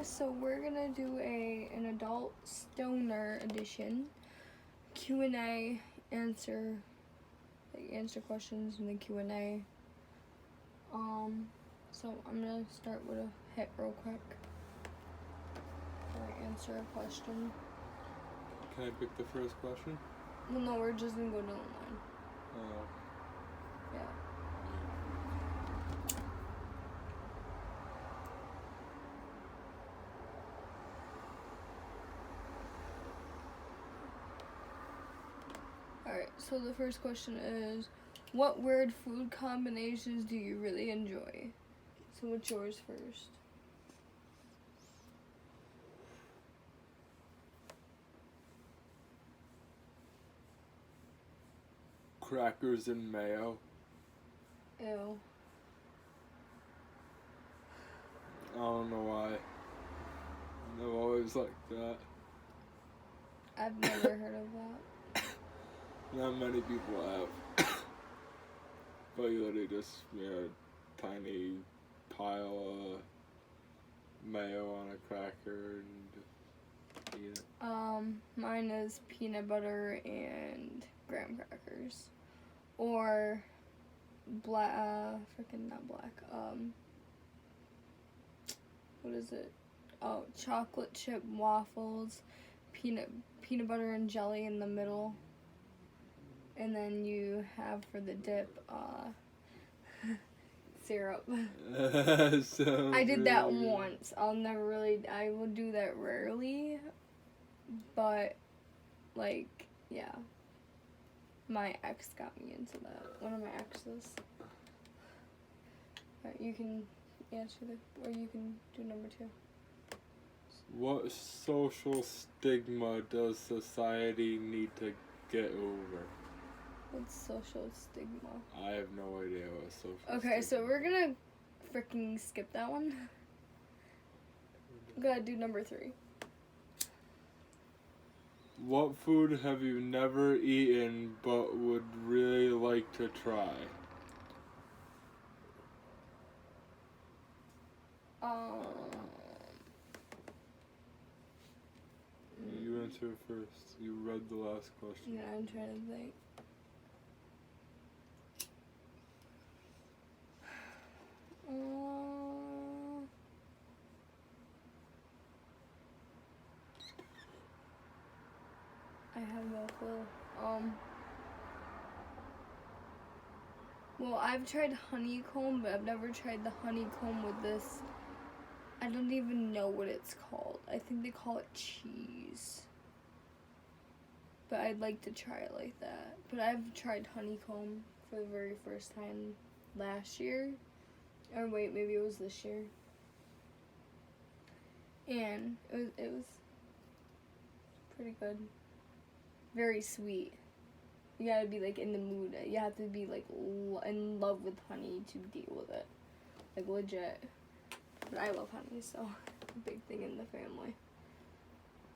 so we're gonna do an adult stoner edition Q&A, answer questions in the Q&A. So I'm gonna start with a hit real quick before I answer a question. Can I pick the first question? Well, no, we're just gonna go down the line. Oh. Yeah. Alright, so the first question is, what weird food combinations do you really enjoy? So what's yours first? Crackers and mayo. Ew. I don't know why. I've always liked that. I've never heard of that. Not many people have. But you literally just, tiny pile of mayo on a cracker and eat it. Mine is peanut butter and graham crackers. Or not black, what is it? Oh, chocolate chip waffles, peanut butter and jelly in the middle. And then you have for the dip, syrup. I did that once. I will do that rarely, but, like, yeah. My ex got me into that. One of my exes. Alright, you can answer or you can do number 2. What social stigma does society need to get over? What's social stigma? I have no idea what social Okay, stigma so we're gonna freaking skip that one. I'm gonna do number 3. What food have you never eaten but would really like to try? You answer first. You read the last question. Yeah, I'm trying to think. I have no clue. Well, I've tried honeycomb, but I've never tried the honeycomb with this. I don't even know what it's called. I think they call it cheese. But I'd like to try it like that. But I've tried honeycomb for the very first time last year. Or wait, maybe it was this year. And it was pretty good. Very sweet. You gotta be, like, in the mood. You have to be, like, in love with honey to deal with it. Like, legit. But I love honey, so a big thing in the family.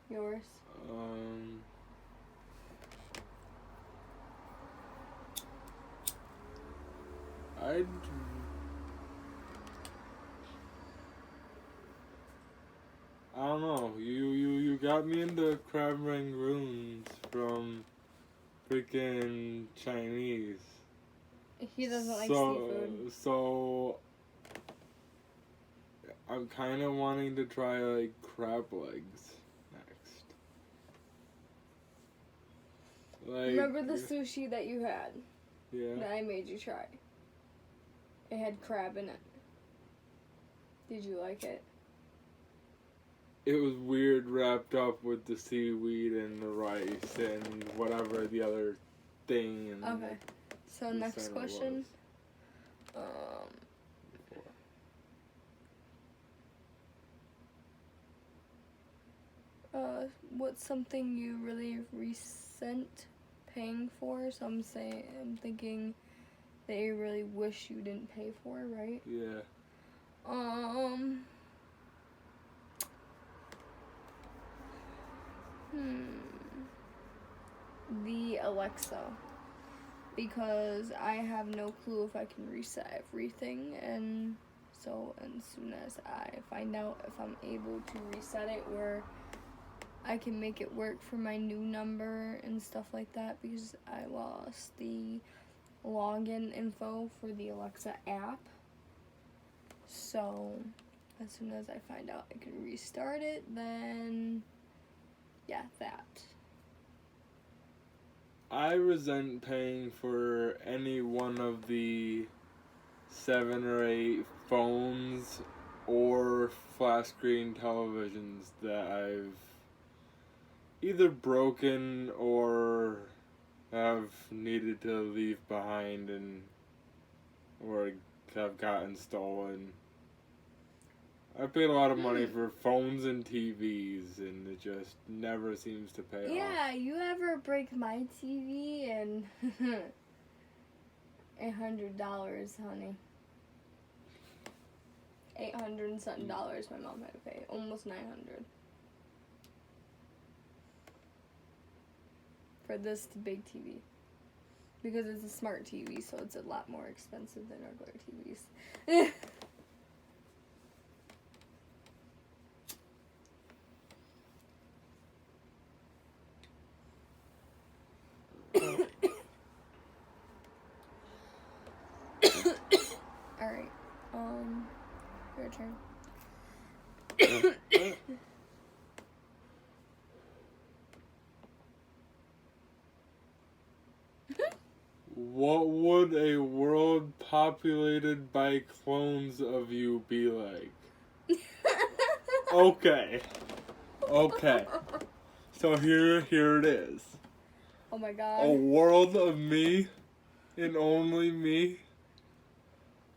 Yours? I don't know. You got me into crab rangoons from freaking Chinese. He doesn't like seafood. So I'm kind of wanting to try like crab legs next. Like, remember the sushi that you had? Yeah. That I made you try. It had crab in it. Did you like it? It was weird wrapped up with the seaweed and the rice and whatever the other thing. And okay. So next question. What's something you really resent paying for? So I'm thinking that you really wish you didn't pay for, right? Yeah. The Alexa. Because I have no clue if I can reset everything, and So as soon as I find out if I'm able to reset it where I can make it work for my new number and stuff like that, because I lost the login info for the Alexa app. So as soon as I find out I can restart it, then yeah, that. I resent paying for any one of the 7 or 8 phones or flat screen televisions that I've either broken or have needed to leave behind and or have gotten stolen. I paid a lot of money for phones and TVs, and it just never seems to pay off. Yeah, you ever break my TV and $800, honey. $800 and something dollars my mom had to pay. Almost $900. For this big TV. Because it's a smart TV, so it's a lot more expensive than regular TVs. Alright, your turn. What would a world populated by clones of you be like? Okay. So here it is. Oh my god. A world of me and only me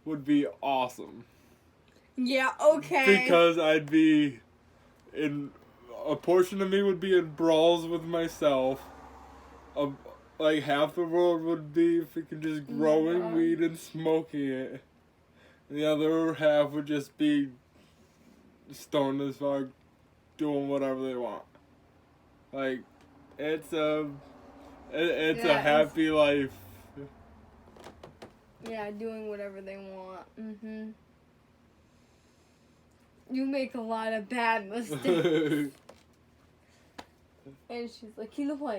would be awesome. Yeah, okay. Because I'd be in a portion of me would be in brawls with myself. Like half the world would be freaking just growing weed and smoking it. And the other half would just be stoned as fuck, doing whatever they want. Like, it's a happy life. Yeah, doing whatever they want. You make a lot of bad mistakes. And she's like, you know what?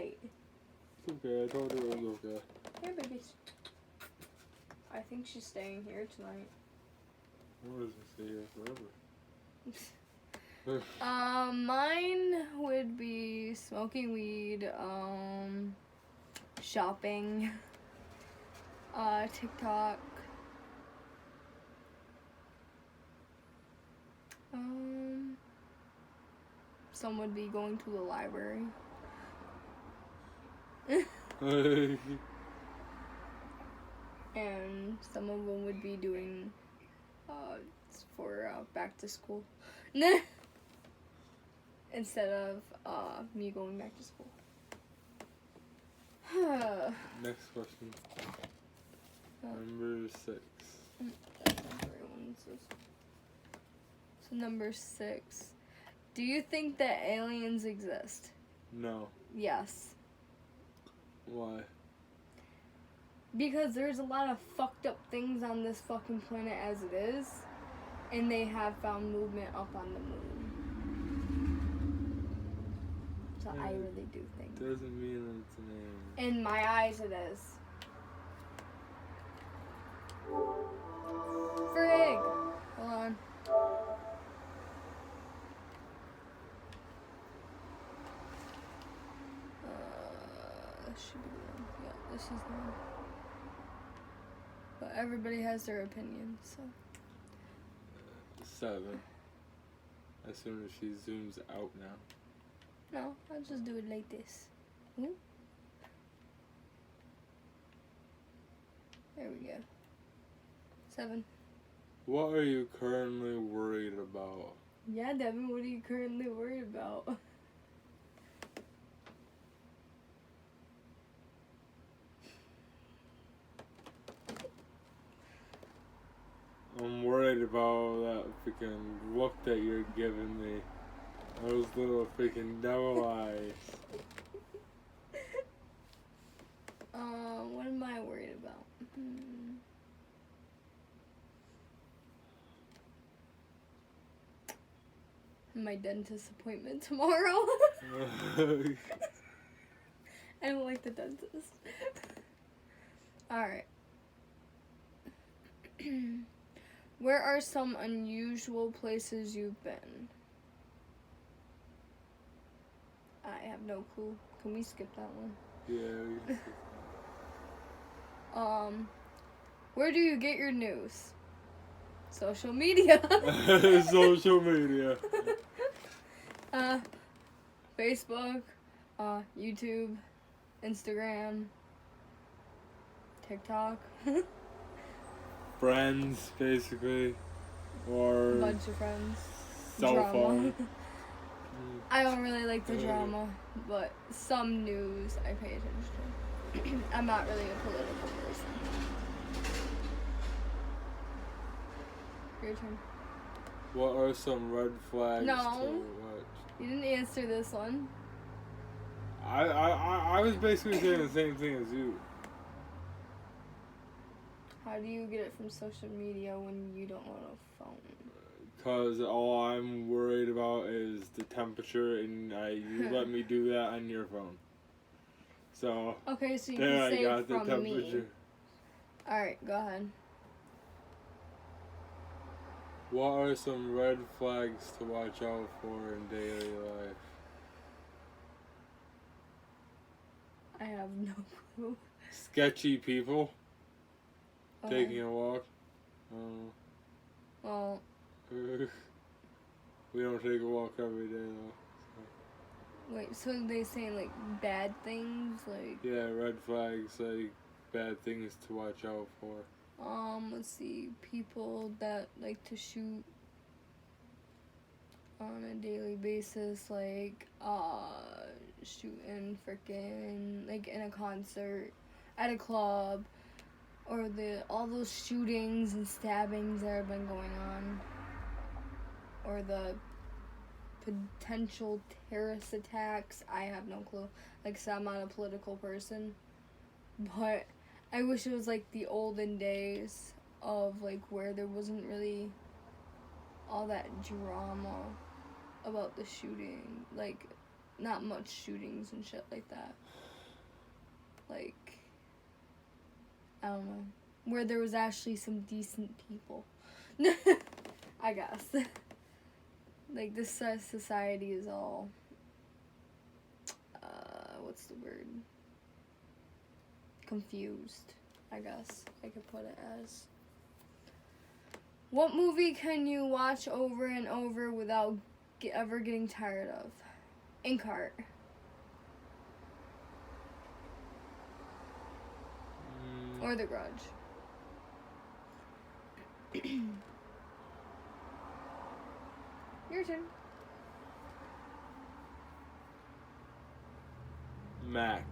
It's okay, I told her it was okay. Here, babies. I think she's staying here tonight. What does it stay here forever? Mine would be smoking weed, shopping, TikTok, some would be going to the library. And some of them would be doing for back to school instead of me going back to school. Next question. Number 6. So number 6. Do you think that aliens exist? No. Yes. Why? Because there's a lot of fucked up things on this fucking planet as it is, and they have found movement up on the moon. So I really do think. Doesn't mean that it's an alien. In my eyes, it is. Frig! Hold on. This should be the one. Yeah, this is the one. But everybody has their opinion, so. 7. As soon as she zooms out now. No, I'll just do it like this. There we go. 7. What are you currently worried about? Yeah, Devin, what are you currently worried about? I'm worried about that freaking look that you're giving me. Those little freaking devil eyes. What am I worried about? My dentist appointment tomorrow. I don't like the dentist. Alright. Where are some unusual places you've been? I have no clue. Can we skip that one? Yeah. Where do you get your news? Social media. Social media. Facebook, YouTube, Instagram, TikTok. Friends, basically. Or Bunch of friends. cell Drama. phone. I don't really like the drama, but some news I pay attention to. I'm not really a political person. Your turn. What are some red flags No. to watch? You didn't answer this one. I was basically saying the same thing as you. How do you get it from social media when you don't own a phone? Because all I'm worried about is the temperature, and you let me do that on your phone. So, Okay, so you there can I say got it the from temperature. me. Alright, go ahead. What are some red flags to watch out for in daily life? I have no clue. Sketchy people Okay. taking a walk. Well, We don't take a walk every day though. wait, so they saying like bad things? Like, Yeah, red flags, like bad things to watch out for. let's see, people that like to shoot on a daily basis, like, shooting frickin' like in a concert, at a club, or all those shootings and stabbings that have been going on, or the potential terrorist attacks. I have no clue. Like, so I'm not a political person, but I wish it was like the olden days of like where there wasn't really all that drama about the shooting, like not much shootings and shit like that. Like, I don't know, where there was actually some decent people. I guess. Like, this society is all, what's the word? Confused, I guess I could put it as. What movie can you watch over and over without ever getting tired of? Inkheart. Or The Grudge. Your turn. Max.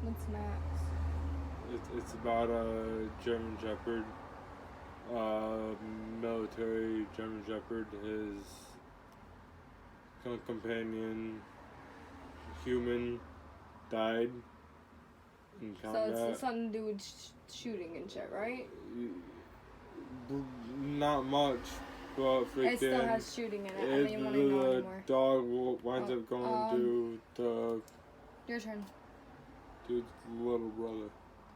What's Max? It's about a German Shepherd, military German Shepherd. His companion, human, died in combat. So it's something to do with shooting and shit, right? Not much, but freaking. It still has shooting in it. I don't even want to know the anymore. dog winds up going to the Your turn. dude's little brother.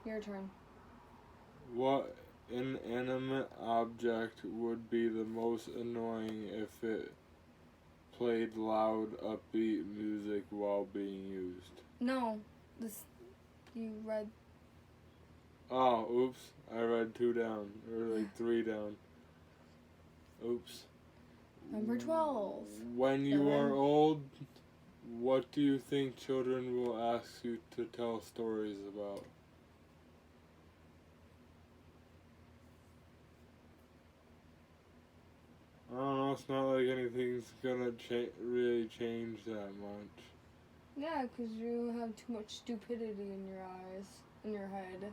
Your turn. What inanimate object would be the most annoying if it played loud, upbeat music while being used? No. This. You read. Oh, oops. I read 2 down. Or like 3 down. Oops. Number 12. When you are old, what do you think children will ask you to tell stories about? I don't know, it's not like anything's gonna really change that much. Yeah, because you have too much stupidity in your eyes, in your head.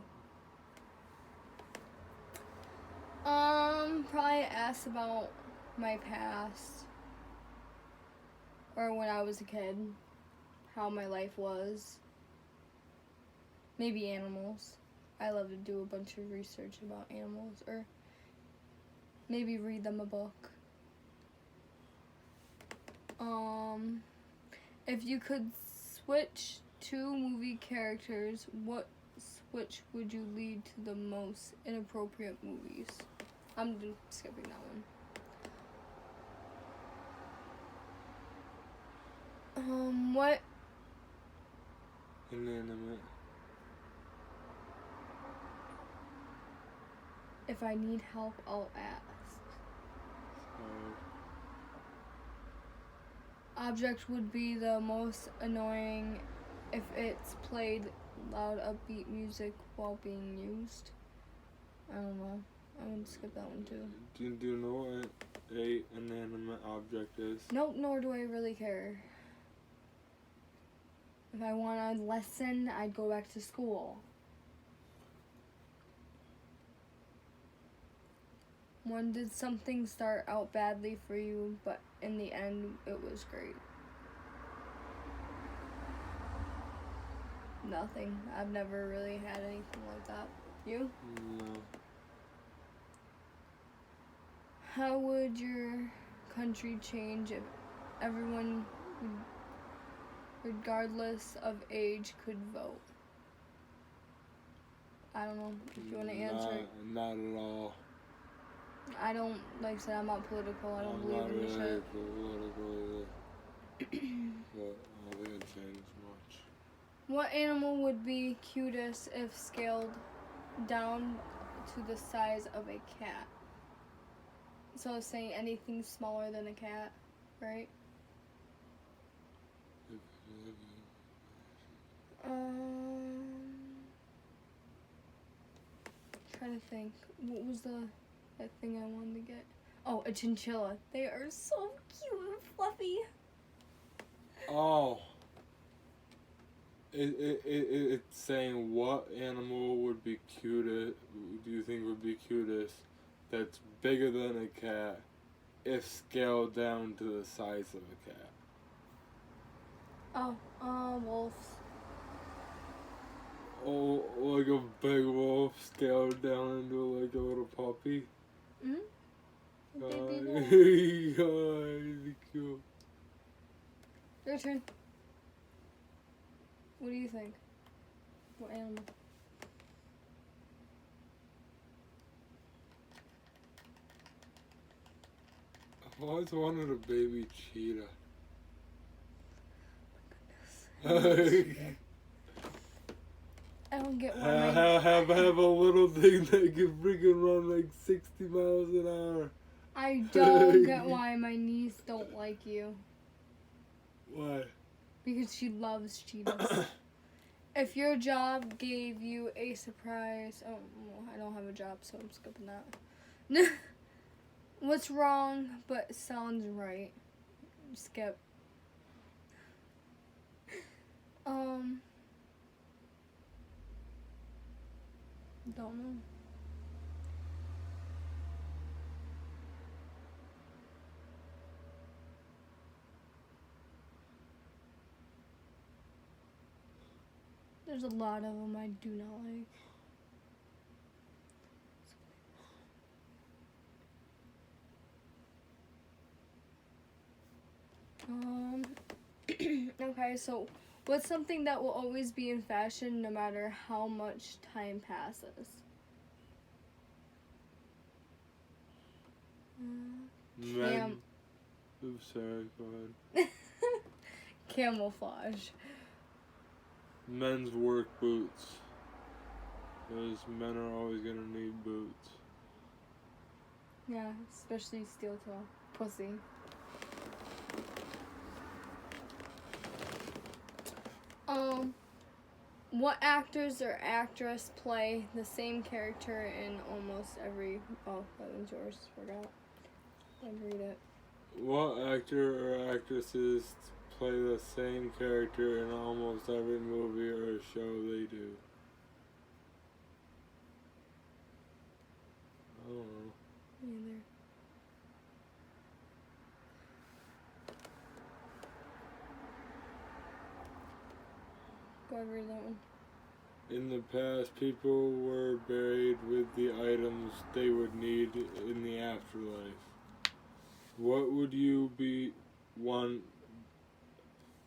Probably ask about my past, or when I was a kid, how my life was. Maybe animals. I love to do a bunch of research about animals, or maybe read them a book. If you could switch two movie characters, what switch would you lead to the most inappropriate movies? I'm skipping that one. What? Inanimate. If I need help, I'll ask. Object would be the most annoying if it's played loud, upbeat music while being used. I don't know. I'm gonna skip that one too. Do you know what a inanimate object is? Nope, nor do I really care. If I want a lesson, I'd go back to school. When did something start out badly for you, but in the end, it was great? Nothing. I've never really had anything like that. You? No. How would your country change if everyone, regardless of age, could vote? I don't know if you want to answer. Not at all. I don't, like I said, I'm not political. I don't I'm believe not in the really shit. political either. But I don't think it changed much. What animal would be cutest if scaled down to the size of a cat? So it's saying anything smaller than a cat, right? Trying to think. What was that thing I wanted to get? Oh, a chinchilla. They are so cute and fluffy. Oh. It's saying what animal would be cutest, do you think would be cutest, that's bigger than a cat if scaled down to the size of a cat? Oh, wolves. Oh, like a big wolf scaled down into like a little puppy? Mm-hmm. God, it'd be cute. Your turn. What do you think? What animal? I've always wanted a baby cheetah. I don't get why have a little thing that can freaking run like 60 miles an hour. I don't get why my niece don't like you. Why? Because she loves cheetahs. If your job gave you a surprise... Oh, well, I don't have a job, so I'm skipping that. What's wrong but sounds right? Skip. Don't know. There's a lot of them I do not like. Okay, so what's something that will always be in fashion no matter how much time passes? Men. Oops, sorry, go ahead. Camouflage. Men's work boots. Because men are always gonna need boots. Yeah, especially steel toe. Pussy. What actors or actress play the same character in almost every... Oh, that one's yours. Forgot. I'd read it. What actor or actresses play the same character in almost every movie or show they do? I don't know. Neither. Go ahead, read that one. In the past, people were buried with the items they would need in the afterlife. What would you be want?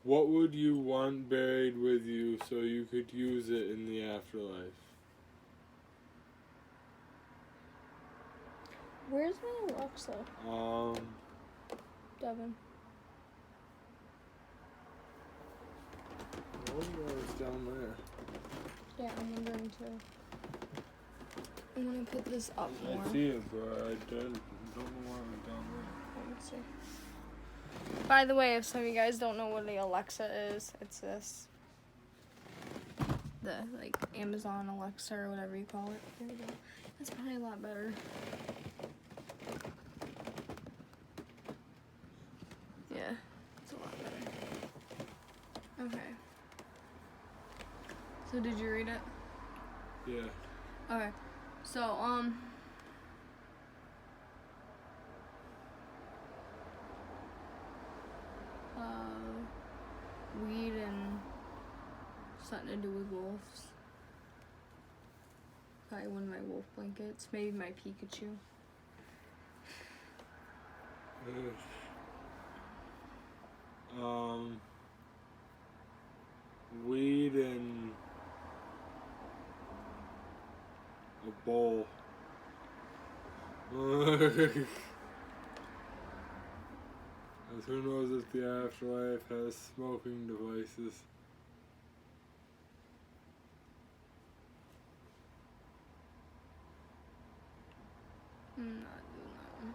What would you want buried with you so you could use it in the afterlife? Where's my Alexa? Devin. It's down there. Yeah, I'm wondering too. I'm gonna put this up more. I see it, but I don't know why it's down there. Let me see. By the way, if some of you guys don't know what the Alexa is, it's this. The like Amazon Alexa or whatever you call it. There we go. That's probably a lot better. Yeah, it's a lot better. Okay. So did you read it? Yeah. Okay. So weed and something to do with wolves. Probably one of my wolf blankets. Maybe my Pikachu. Weed and a bowl. As who knows if the afterlife has smoking devices? I'm not doing that one.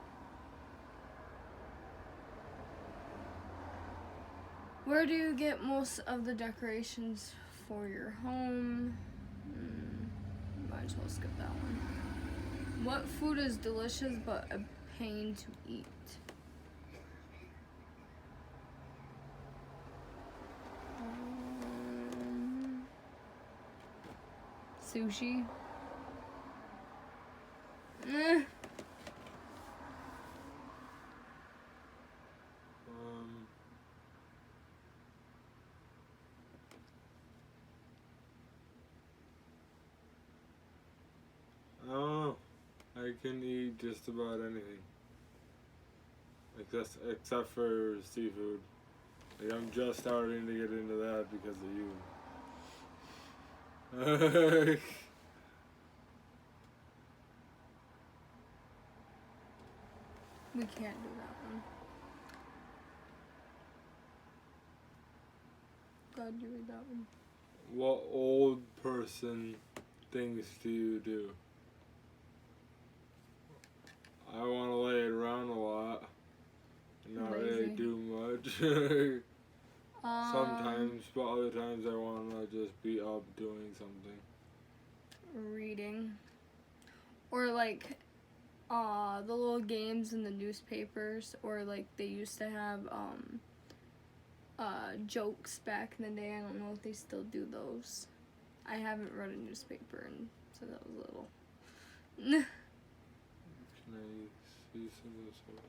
Where do you get most of the decorations for your home? Might as well skip that one. What food is delicious but a pain to eat? Sushi. I don't know. I can eat just about anything. Except for seafood. Like, I'm just starting to get into that because of you. We can't do that one. God, you read that one. What old person things do you do? I want to lay it around a lot. Not really Lazy. do much. Sometimes, but other times I want to just be up doing something. Reading. Or like the little games in the newspapers, or like they used to have jokes back in the day. I don't know if they still do those. I haven't read a newspaper since I was little. Can I see some of this one?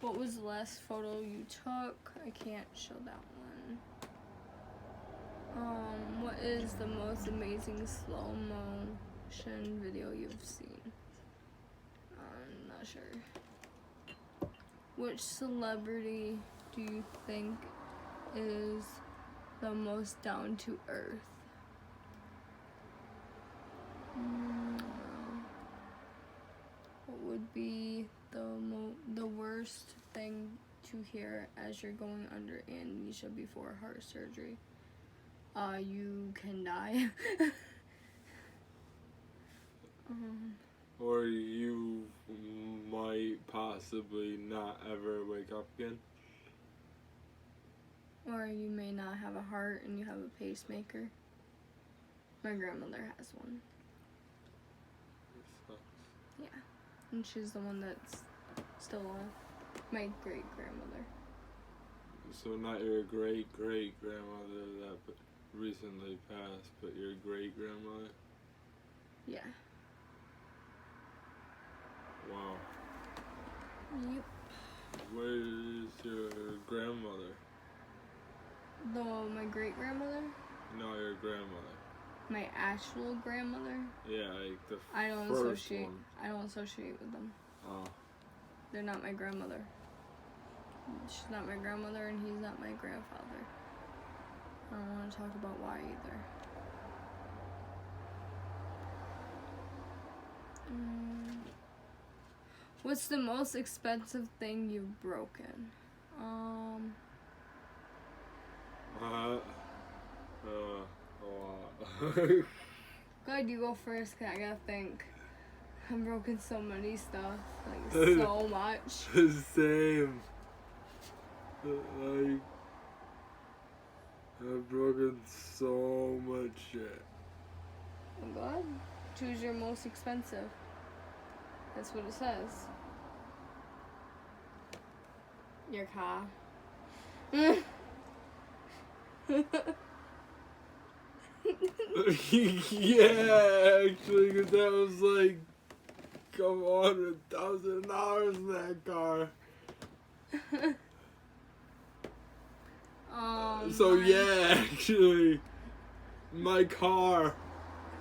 What was the last photo you took? I can't show that one. What is the most amazing slow motion video you've seen? I'm not sure. Which celebrity do you think is the most down to earth? What would be the worst thing to hear as you're going under anesthesia before heart surgery? You can die. Or you might possibly not ever wake up again. Or you may not have a heart and you have a pacemaker. My grandmother has one. It sucks. Yeah. And she's the one that's still alive. My great grandmother. So not your great grandmother that recently passed, but your great grandmother? Yeah. Wow. Yep. Where is your grandmother? My great grandmother? No, your grandmother. My actual grandmother? Yeah, like the I don't first associate. one. I don't associate with them. Oh. They're not my grandmother. She's not my grandmother and he's not my grandfather. I don't want to talk about why either. What's the most expensive thing you've broken? A lot. Good, you go first, 'cause I gotta think. I've broken so many stuff, like so much. Same. Like, I've broken so much shit. Oh God, choose your most expensive. That's what it says. Your car. Yeah, actually, 'cause that was like, come on, $1,000 in that car. So yeah, actually, my car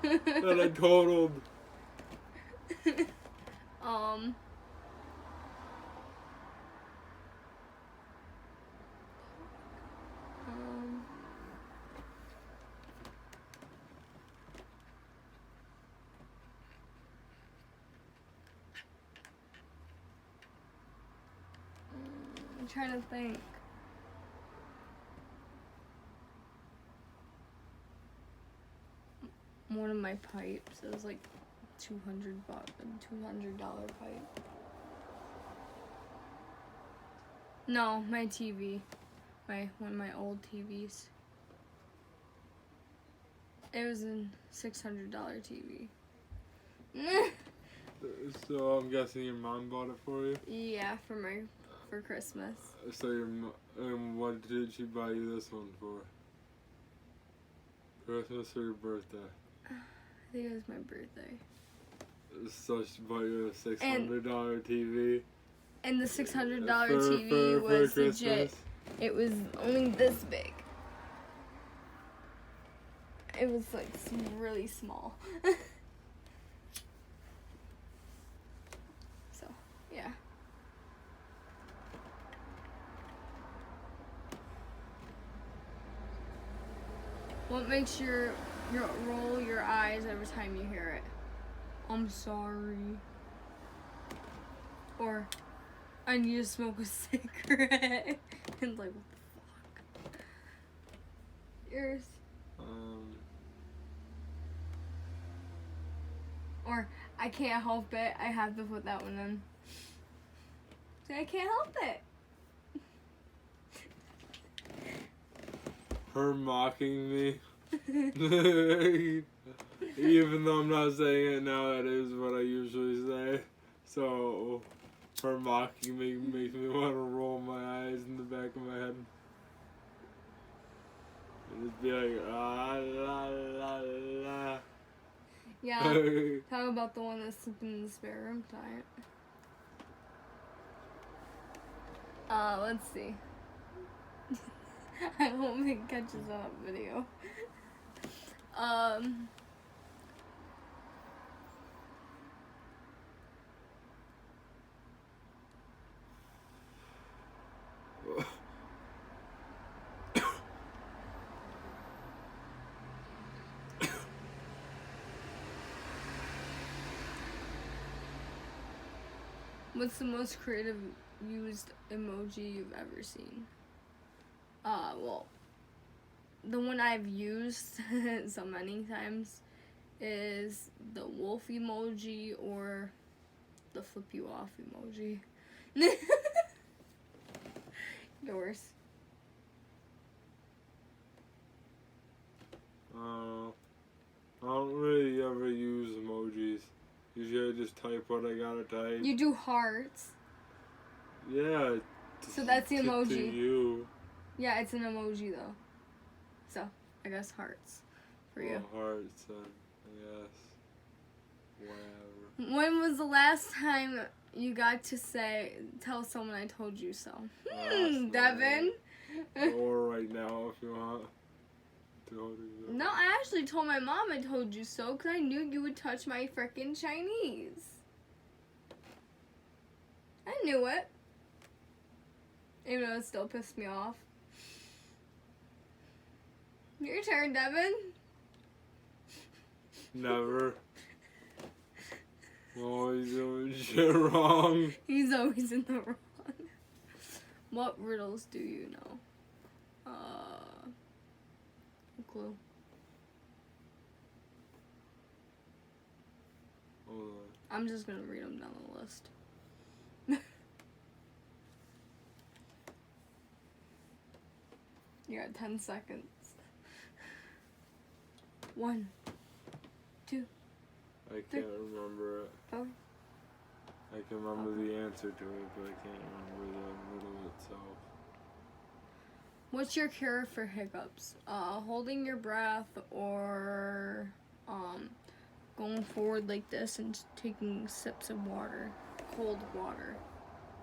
that I totaled. I'm trying to think. One of my pipes. It was like $200 pipe. No, my TV. One of my old TVs. It was a $600 TV. So I'm guessing your mom bought it for you? Yeah, for Christmas. So what did she buy you this one for? Christmas or your birthday? I think it was my birthday. So she bought you a $600 TV? And the $600 TV was legit. It was only this big. It was like really small. So, yeah. What makes you roll your eyes every time you hear it? I'm sorry. Or I need to smoke a cigarette. And like, what the fuck? Yours. Or I can't help it. I have to put that one in. So I can't help it. Her mocking me. Even though I'm not saying it now, that is what I usually say. So, her mocking me makes me want to roll my eyes in the back of my head. And just be like, ah, la, la, la. Yeah. Talk about the one that's sleeping in the spare room tonight. Let's see. I hope it catches on video. What's the most creative used emoji you've ever seen? Well, the one I've used so many times is the wolf emoji or the flip you off emoji. Yours. I don't really ever use emojis. Usually I just type what I gotta type. You do hearts. Yeah. So that's the emoji. To you. Yeah, it's an emoji though. So, I guess hearts for you. Oh, hearts, I guess. Whatever. When was the last time you got to tell someone I told you so? Devin? Or right now if you want. No, I actually told my mom I told you so because I knew you would touch my frickin' Chinese. I knew it. Even though it still pissed me off. Your turn, Devin. Never. Always doing shit wrong. He's always in the wrong. What riddles do you know? No clue. Hold on. I'm just gonna read them down the list. You got 10 seconds. 1, 2, I can't remember it. 4. I can remember the answer to it, but I can't remember the riddle itself. What's your cure for hiccups? Holding your breath or going forward like this and taking sips of water, cold water,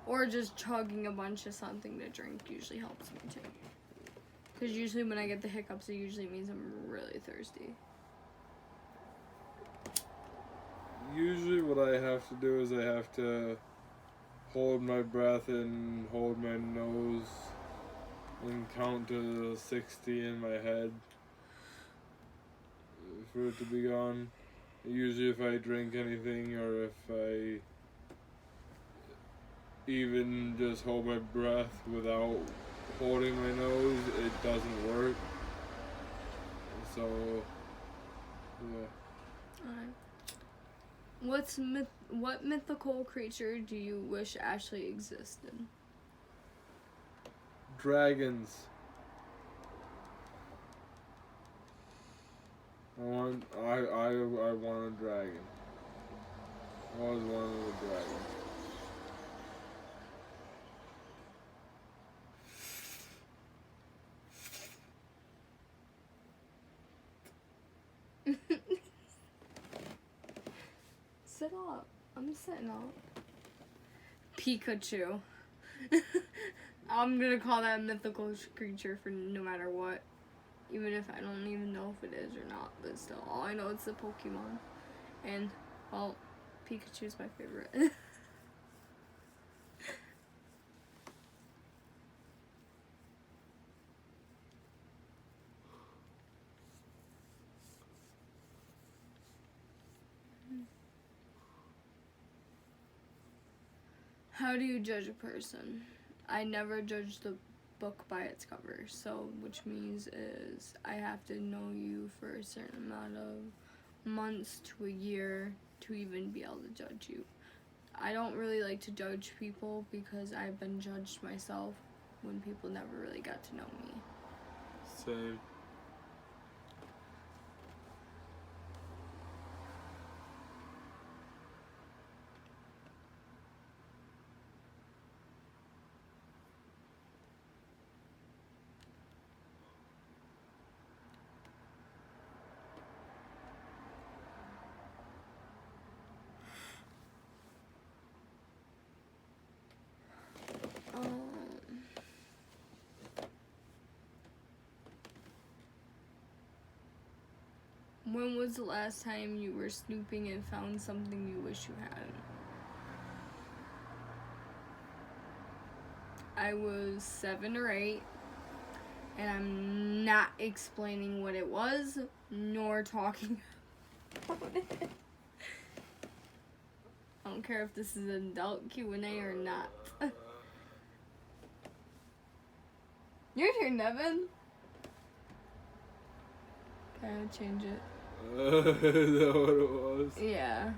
or just chugging a bunch of something to drink usually helps me too. Because usually when I get the hiccups, it usually means I'm really thirsty. Usually what I have to do is I have to hold my breath and hold my nose and count to 60 in my head for it to be gone. Usually if I drink anything or if I even just hold my breath without holding my nose, it doesn't work. So, yeah. Alright. What mythical creature do you wish actually existed? Dragons. I want a dragon. I always wanted a dragon. Sit up. I'm sitting up. Pikachu. I'm gonna call that a mythical creature for no matter what. Even if I don't even know if it is or not. But still, all I know it's a Pokemon. And, well, Pikachu's my favorite. How do you judge a person? I never judge the book by its cover, so which means is I have to know you for a certain amount of months to a year to even be able to judge you. I don't really like to judge people because I've been judged myself when people never really got to know me. Same. When was the last time you were snooping and found something you wish you hadn't? I was 7 or 8, and I'm not explaining what it was, nor talking about it. I don't care if this is an adult Q&A or not. Your turn, Devin. Okay, I'll change it. Is that what it was? Yeah.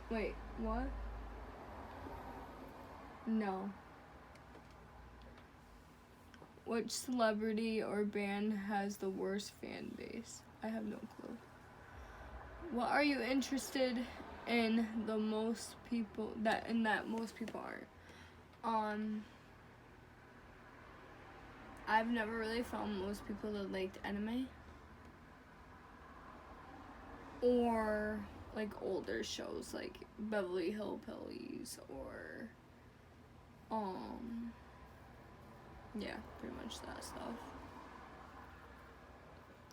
Wait, what? No. Which celebrity or band has the worst fan base? I have no clue. What are you interested in the most people that most people aren't? I've never really found most people that liked anime. Or like older shows like Beverly Hillbillies or yeah, pretty much that stuff.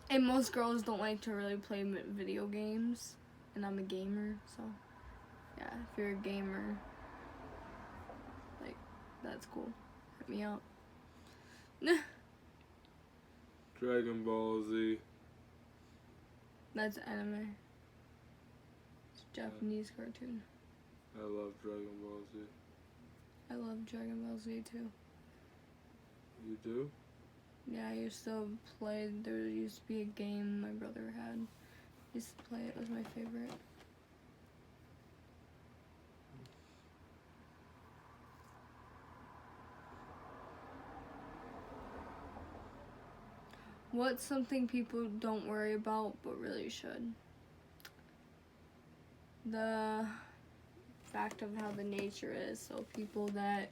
And most girls don't like to really play video games, and I'm a gamer, so yeah, if you're a gamer, like, that's cool. Hit me up. Dragon Ball Z. That's anime. It's a Japanese cartoon. I love Dragon Ball Z. I love Dragon Ball Z too. You do? Yeah, I used to play. There used to be a game my brother had. I used to play it. It was my favorite. What's something people don't worry about but really should? The fact of how the nature is. So people that...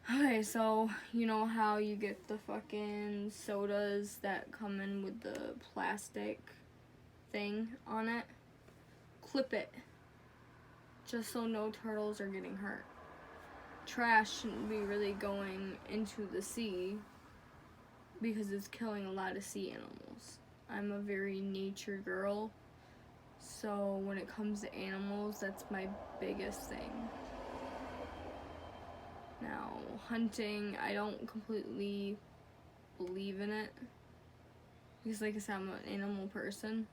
Okay, so you know how you get the fucking sodas that come in with the plastic thing on it? Clip it. Just so no turtles are getting hurt. Trash shouldn't be really going into the sea because it's killing a lot of sea animals. I'm a very nature girl, so when it comes to animals, that's my biggest thing. Now, hunting, I don't completely believe in it because, like I said, I'm an animal person.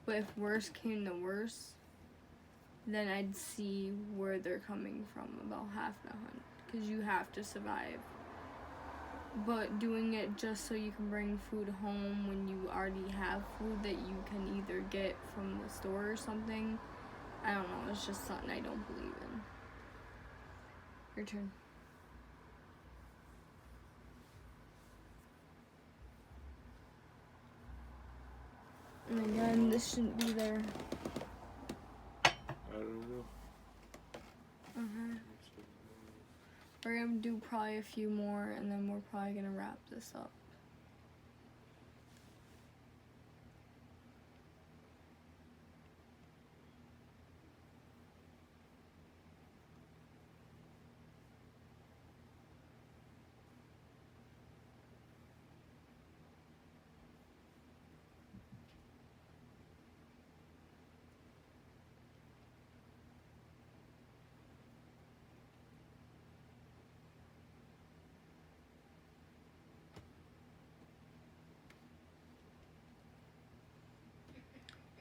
But if worse came to worse, then I'd see where they're coming from about having to hunt, because you have to survive. But doing it just so you can bring food home when you already have food that you can either get from the store or something, I don't know, it's just something I don't believe in. Your turn. And again, this shouldn't be there. I don't know. We're gonna do probably a few more, and then we're probably gonna wrap this up.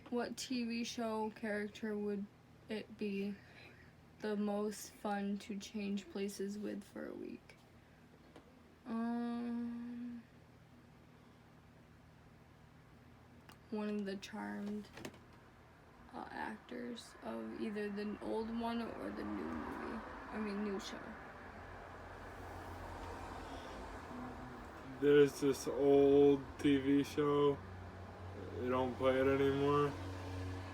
What TV show character would it be the most fun to change places with for a week? One of the Charmed actors of either the old one or the new show. There's this old TV show. They don't play it anymore.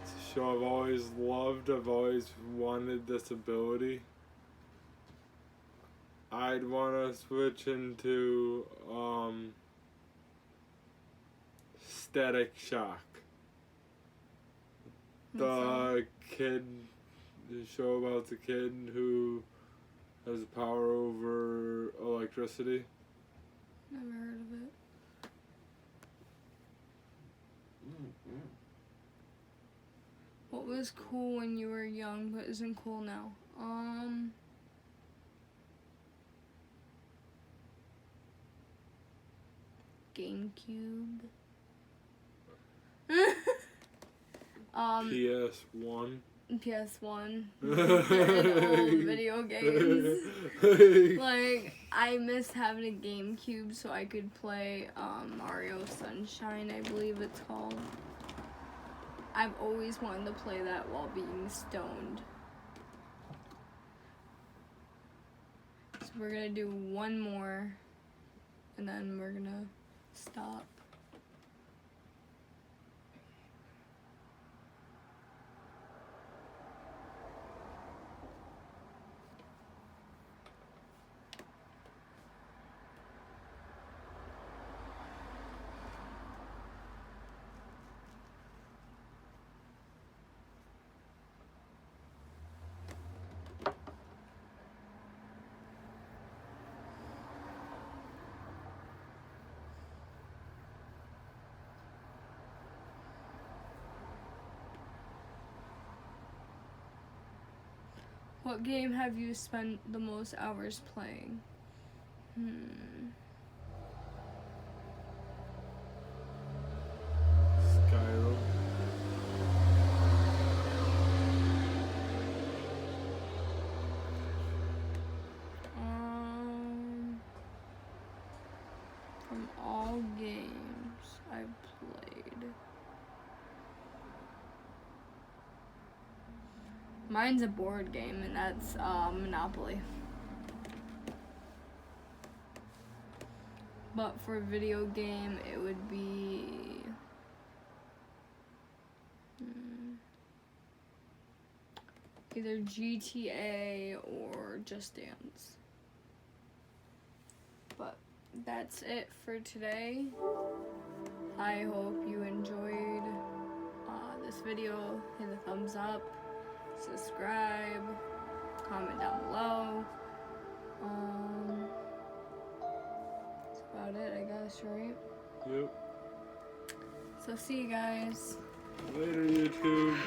It's a show I've always loved. I've always wanted this ability. I'd want to switch into Static Shock. The show about the kid who has power over electricity. Never heard of it. What was cool when you were young but isn't cool now? GameCube. PS1. PS1. And old video games. Like, I miss having a GameCube so I could play Mario Sunshine, I believe it's called. I've always wanted to play that while being stoned. So we're gonna do one more, and then we're gonna stop. What game have you spent the most hours playing? Skyrim. From all games I've played, mine's a board game, and that's Monopoly. But for a video game, it would be either GTA or Just Dance. But that's it for today. I hope you enjoyed this video. Hit the thumbs up, subscribe, comment down below. That's about it, I guess, right? Yep. So see you guys. Later, YouTube.